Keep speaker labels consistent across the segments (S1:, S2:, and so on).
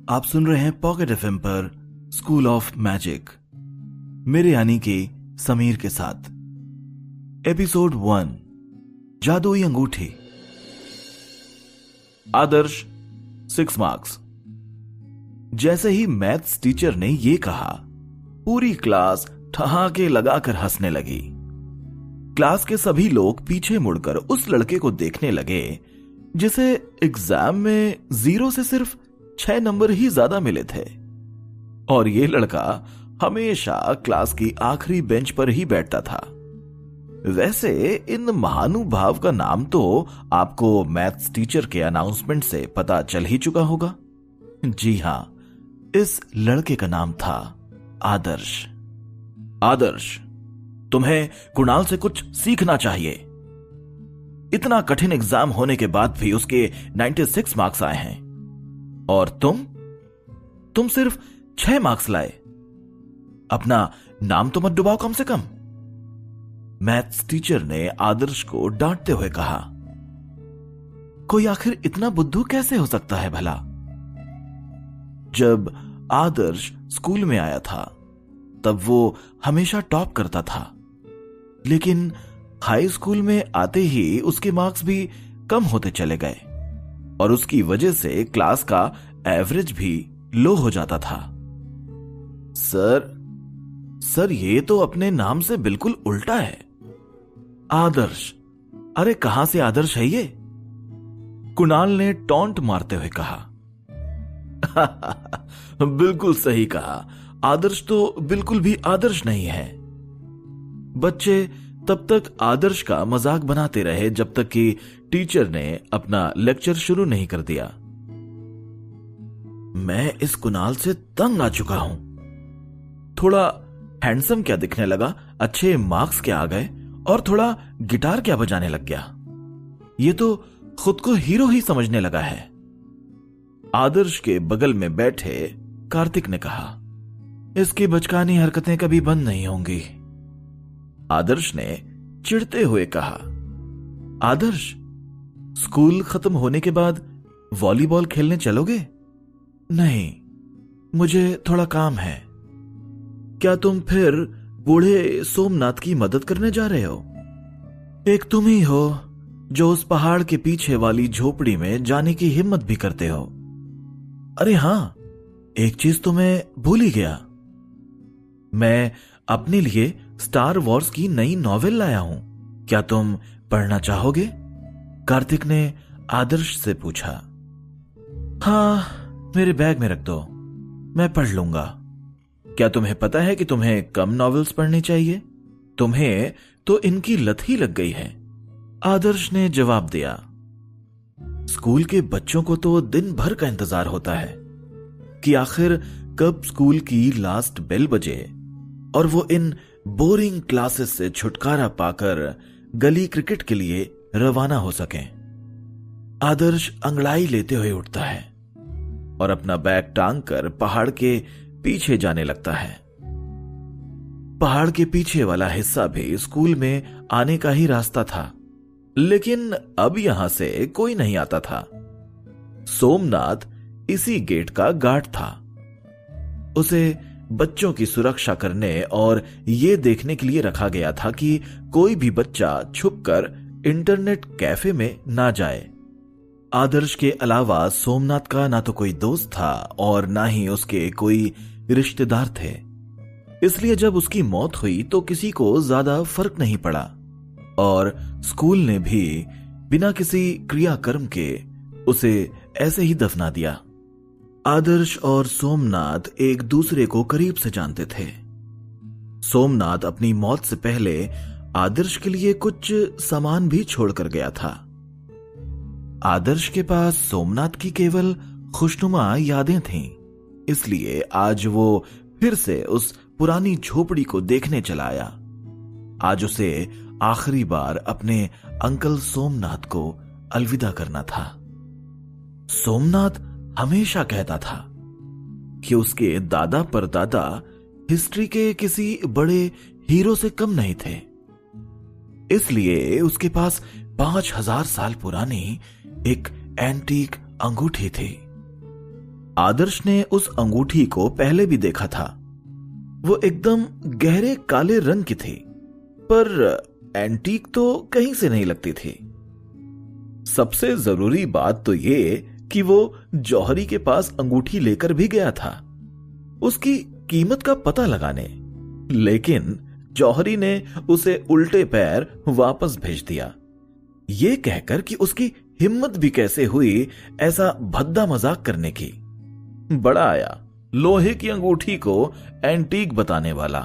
S1: आप सुन रहे हैं पॉकेट एफएम पर स्कूल ऑफ मैजिक, मेरे यानी कि समीर के साथ। एपिसोड 1, जादुई अंगूठी। आदर्श 6 मार्क्स। जैसे ही मैथ्स टीचर ने यह कहा, पूरी क्लास ठहाके लगाकर हंसने लगी। क्लास के सभी लोग पीछे मुड़कर उस लड़के को देखने लगे जिसे एग्जाम में 0 से सिर्फ 6 नंबर ही ज्यादा मिले थे, और यह लड़का हमेशा क्लास की आखिरी बेंच पर ही बैठता था। वैसे इन महानुभाव का नाम तो आपको मैथ्स टीचर के अनाउंसमेंट से पता चल ही चुका होगा। जी हां, इस लड़के का नाम था आदर्श। आदर्श, तुम्हें कुणाल से कुछ सीखना चाहिए। इतना कठिन एग्जाम होने के बाद भी उसके 96 मार्क्स आए हैं, और तुम सिर्फ 6 मार्क्स लाए। अपना नाम तो मत डुबाओ कम से कम। मैथ्स टीचर ने आदर्श को डांटते हुए कहा। कोई आखिर इतना बुद्धू कैसे हो सकता है भला? जब आदर्श स्कूल में आया था तब वो हमेशा टॉप करता था, लेकिन हाई स्कूल में आते ही उसके मार्क्स भी कम होते चले गए और उसकी वजह से क्लास का एवरेज भी लो हो जाता था। सर ये तो अपने नाम से बिल्कुल उल्टा है। आदर्श, अरे कहां से आदर्श है ये? कुणाल ने टॉन्ट मारते हुए कहा। बिल्कुल सही कहा, आदर्श तो बिल्कुल भी आदर्श नहीं है। बच्चे तब तक आदर्श का मजाक बनाते रहे जब तक कि टीचर ने अपना लेक्चर शुरू नहीं कर दिया। मैं इस कुणाल से तंग आ चुका हूं। थोड़ा हैंडसम क्या दिखने लगा, अच्छे मार्क्स क्या आ गए, और थोड़ा गिटार क्या बजाने लग गया। ये तो खुद को हीरो ही समझने लगा है। आदर्श के बगल में बैठे कार्तिक ने कहा। इसकी बचकानी हरकतें कभी बंद नहीं होंगी। आदर्श ने चिढ़ते हुए कहा। आदर्श, स्कूल खत्म होने के बाद वॉलीबॉल खेलने चलोगे? नहीं, मुझे थोड़ा काम है। क्या तुम फिर बूढ़े सोमनाथ की मदद करने जा रहे हो? एक तुम ही हो जो उस पहाड़ के पीछे वाली झोपड़ी में जाने की हिम्मत भी करते हो। अरे हां, एक चीज तो मैं भूल ही गया। मैं अपने लिए स्टार वॉर्स की नई नॉवेल लाया हूं, क्या तुम पढ़ना चाहोगे? कार्तिक ने आदर्श से पूछा। हां, मेरे बैग में रख दो, मैं पढ़ लूंगा। क्या तुम्हें पता है कि तुम्हें कम नॉवेल्स पढ़नी चाहिए? तुम्हें तो इनकी लत ही लग गई है। आदर्श ने जवाब दिया। स्कूल के बच्चों को तो दिन भर का इंतजार होता है कि आखिर कब स्कूल की लास्ट बेल बजे और वो इन बोरिंग क्लासेस से छुटकारा पाकर गली क्रिकेट के लिए रवाना हो सकें। आदर्श अंगड़ाई लेते हुए उठता है और अपना बैग टांग कर पहाड़ के पीछे जाने लगता है। पहाड़ के पीछे वाला हिस्सा भी स्कूल में आने का ही रास्ता था, लेकिन अब यहां से कोई नहीं आता था। सोमनाथ इसी गेट का गार्ड था। उसे बच्चों की सुरक्षा करने और यह देखने के लिए रखा गया था कि कोई भी बच्चा छुपकर इंटरनेट कैफे में ना जाए। आदर्श के अलावा सोमनाथ का ना तो कोई दोस्त था और ना ही उसके कोई रिश्तेदार थे, इसलिए जब उसकी मौत हुई तो किसी को ज्यादा फर्क नहीं पड़ा और स्कूल ने भी बिना किसी क्रियाकर्म के उसे ऐसे ही दफना दिया। आदर्श और सोमनाथ एक दूसरे को करीब से जानते थे। सोमनाथ अपनी मौत से पहले आदर्श के लिए कुछ सामान भी छोड़कर गया था। आदर्श के पास सोमनाथ की केवल खुशनुमा यादें थीं, इसलिए आज वो फिर से उस पुरानी झोपड़ी को देखने चला आया। आज उसे आखिरी बार अपने अंकल सोमनाथ को अलविदा करना था। सोमनाथ हमेशा कहता था कि उसके दादा परदादा हिस्ट्री के किसी बड़े हीरो से कम नहीं थे, इसलिए उसके पास 5000 साल पुरानी एक एंटीक अंगूठी थी। आदर्श ने उस अंगूठी को पहले भी देखा था। वो एकदम गहरे काले रंग की थी, पर एंटीक तो कहीं से नहीं लगती थी। सबसे जरूरी बात तो ये कि वो जौहरी के पास अंगूठी लेकर भी गया था उसकी कीमत का पता लगाने, लेकिन जौहरी ने उसे उल्टे पैर वापस भेज दिया, ये कहकर कि उसकी हिम्मत भी कैसे हुई ऐसा भद्दा मजाक करने की। बड़ा आया लोहे की अंगूठी को एंटीक बताने वाला।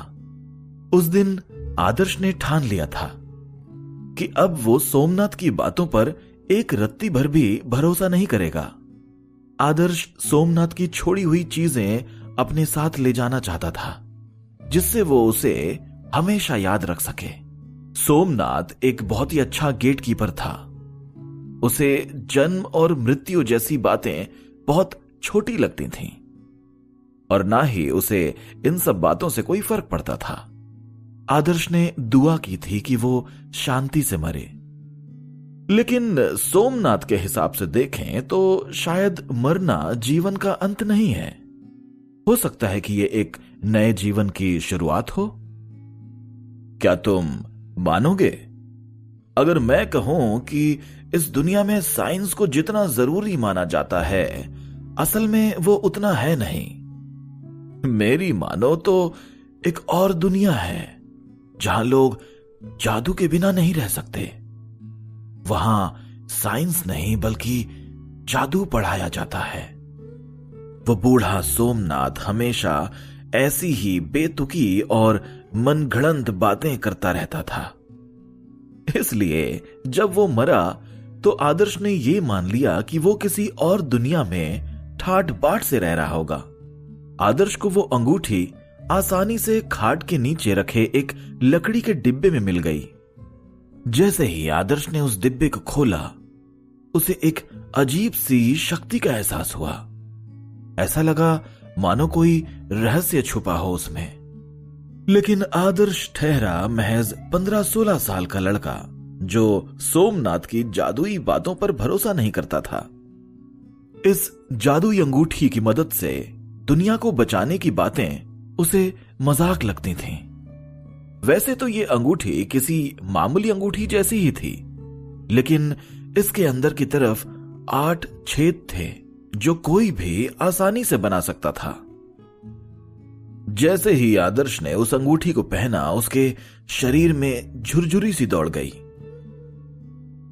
S1: उस दिन आदर्श ने ठान लिया था कि अब वो सोमनाथ की बातों पर एक रत्ती भर भी भरोसा नहीं करेगा। आदर्श सोमनाथ की छोड़ी हुई चीजें अपने साथ ले जाना चाहता था, जिससे वो उसे हमेशा याद रख सके। सोमनाथ एक बहुत ही अच्छा गेट कीपर था। उसे जन्म और मृत्यु जैसी बातें बहुत छोटी लगती थीं, और ना ही उसे इन सब बातों से कोई फर्क पड़ता था। आदर्श ने दुआ की थी कि वो शांति से मरे, लेकिन सोमनाथ के हिसाब से देखें तो शायद मरना जीवन का अंत नहीं है। हो सकता है कि ये एक नए जीवन की शुरुआत हो। क्या तुम मानोगे अगर मैं कहूं कि इस दुनिया में साइंस को जितना जरूरी माना जाता है, असल में वो उतना है नहीं। मेरी मानो तो एक और दुनिया है जहां लोग जादू के बिना नहीं रह सकते। वहां साइंस नहीं बल्कि जादू पढ़ाया जाता है। वो बूढ़ा सोमनाथ हमेशा ऐसी ही बेतुकी और मनगढ़ंत बातें करता रहता था। इसलिए जब वो मरा तो आदर्श ने ये मान लिया कि वो किसी और दुनिया में ठाट बाट से रह रहा होगा। आदर्श को वो अंगूठी आसानी से खाट के नीचे रखे एक लकड़ी के डिब्बे में मिल गई। जैसे ही आदर्श ने उस डिब्बे को खोला, उसे एक अजीब सी शक्ति का एहसास हुआ। ऐसा लगा मानो कोई रहस्य छुपा हो उसमें। लेकिन आदर्श ठहरा महज 15-16 साल का लड़का, जो सोमनाथ की जादुई बातों पर भरोसा नहीं करता था। इस जादुई अंगूठी की मदद से दुनिया को बचाने की बातें उसे मजाक लगती थीं। वैसे तो ये अंगूठी किसी मामूली अंगूठी जैसी ही थी, लेकिन इसके अंदर की तरफ 8 छेद थे जो कोई भी आसानी से बना सकता था। जैसे ही आदर्श ने उस अंगूठी को पहना, उसके शरीर में झुरझुरी सी दौड़ गई।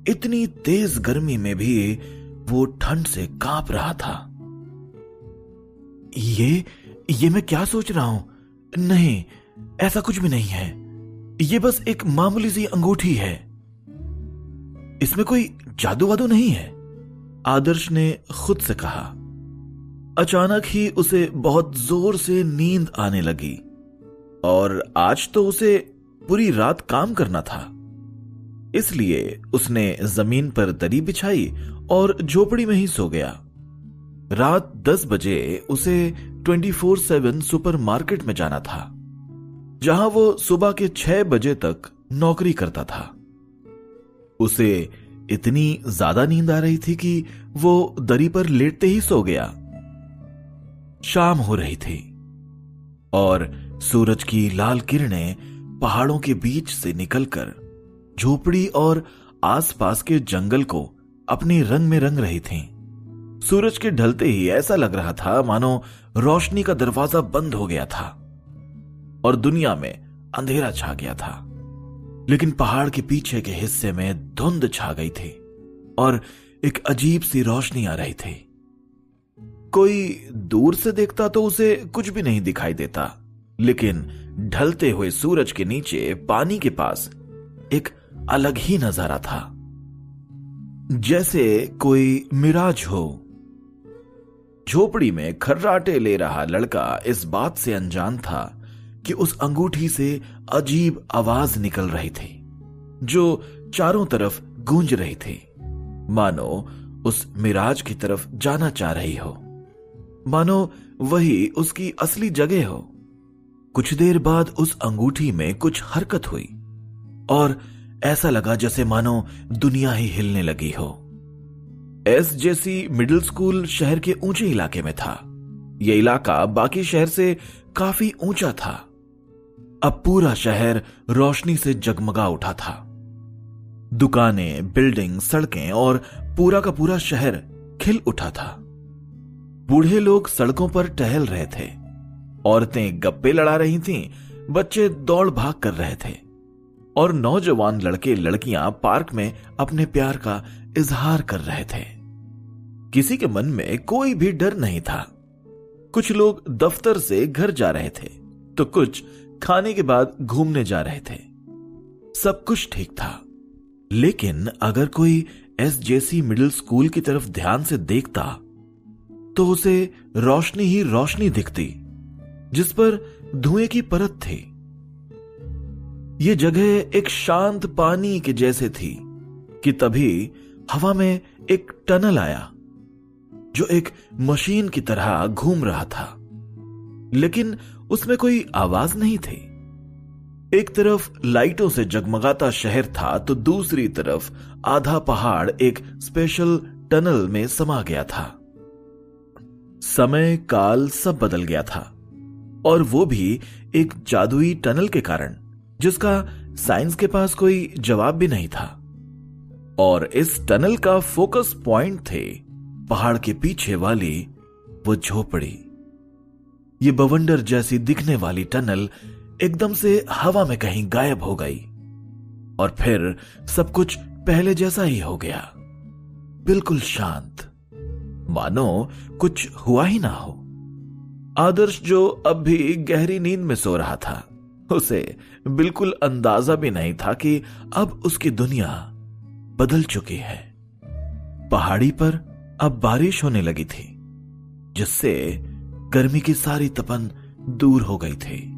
S1: इतनी तेज गर्मी में भी वो ठंड से कांप रहा था। ये मैं क्या सोच रहा हूं? नहीं, ऐसा कुछ भी नहीं है। ये बस एक मामूली सी अंगूठी है, इसमें कोई जादू वादू नहीं है, आदर्श ने खुद से कहा। अचानक ही उसे बहुत जोर से नींद आने लगी, और आज तो उसे पूरी रात काम करना था। इसलिए उसने जमीन पर दरी बिछाई और झोपड़ी में ही सो गया। रात 10 बजे उसे 24/7 सुपरमार्केट में जाना था, जहां वो सुबह के 6 बजे तक नौकरी करता था। उसे इतनी ज्यादा नींद आ रही थी कि वो दरी पर लेटते ही सो गया। शाम हो रही थी और सूरज की लाल किरणें पहाड़ों के बीच से निकलकर झोपड़ी और आसपास के जंगल को अपने रंग में रंग रही थीं। सूरज के ढलते ही ऐसा लग रहा था मानो रोशनी का दरवाजा बंद हो गया था और दुनिया में अंधेरा छा गया था। लेकिन पहाड़ के पीछे के हिस्से में धुंध छा गई थी और एक अजीब सी रोशनी आ रही थी। कोई दूर से देखता तो उसे कुछ भी नहीं दिखाई देता, लेकिन ढलते हुए सूरज के नीचे पानी के पास एक अलग ही नजारा था, जैसे कोई मिराज हो। झोपड़ी में खर्राटे ले रहा लड़का इस बात से अनजान था कि उस अंगूठी से अजीब आवाज निकल रही थी जो चारों तरफ गूंज रही थी, मानो उस मिराज की तरफ जाना चाह रही हो, मानो वही उसकी असली जगह हो। कुछ देर बाद उस अंगूठी में कुछ हरकत हुई और ऐसा लगा जैसे मानो दुनिया ही हिलने लगी हो। SJC मिडिल स्कूल शहर के ऊंचे इलाके में था। यह इलाका बाकी शहर से काफी ऊंचा था। अब पूरा शहर रोशनी से जगमगा उठा था। दुकानें, बिल्डिंग, सड़कें और पूरा का पूरा शहर खिल उठा था। बूढ़े लोग सड़कों पर टहल रहे थे, औरतें गप्पे लड़ा रही थीं, बच्चे दौड़ भाग कर रहे थे और नौजवान लड़के लड़कियां पार्क में अपने प्यार का इजहार कर रहे थे। किसी के मन में कोई भी डर नहीं था। कुछ लोग दफ्तर से घर जा रहे थे तो कुछ खाने के बाद घूमने जा रहे थे। सब कुछ ठीक था। लेकिन अगर कोई SJC मिडिल स्कूल की तरफ ध्यान से देखता तो उसे रोशनी ही रोशनी दिखती, जिस पर धुएं की परत थी। यह जगह एक शांत पानी के जैसे थी कि तभी हवा में एक टनल आया जो एक मशीन की तरह घूम रहा था, लेकिन उसमें कोई आवाज नहीं थी। एक तरफ लाइटों से जगमगाता शहर था तो दूसरी तरफ आधा पहाड़ एक स्पेशल टनल में समा गया था। समय काल सब बदल गया था, और वो भी एक जादुई टनल के कारण, जिसका साइंस के पास कोई जवाब भी नहीं था। और इस टनल का फोकस पॉइंट थे पहाड़ के पीछे वाली वो झोपड़ी। ये बवंडर जैसी दिखने वाली टनल एकदम से हवा में कहीं गायब हो गई और फिर सब कुछ पहले जैसा ही हो गया, बिल्कुल शांत, मानो कुछ हुआ ही ना हो। आदर्श, जो अब भी गहरी नींद में सो रहा था, उसे बिल्कुल अंदाजा भी नहीं था कि अब उसकी दुनिया बदल चुकी है। पहाड़ी पर अब बारिश होने लगी थी, जिससे गर्मी की सारी तपन दूर हो गई थी।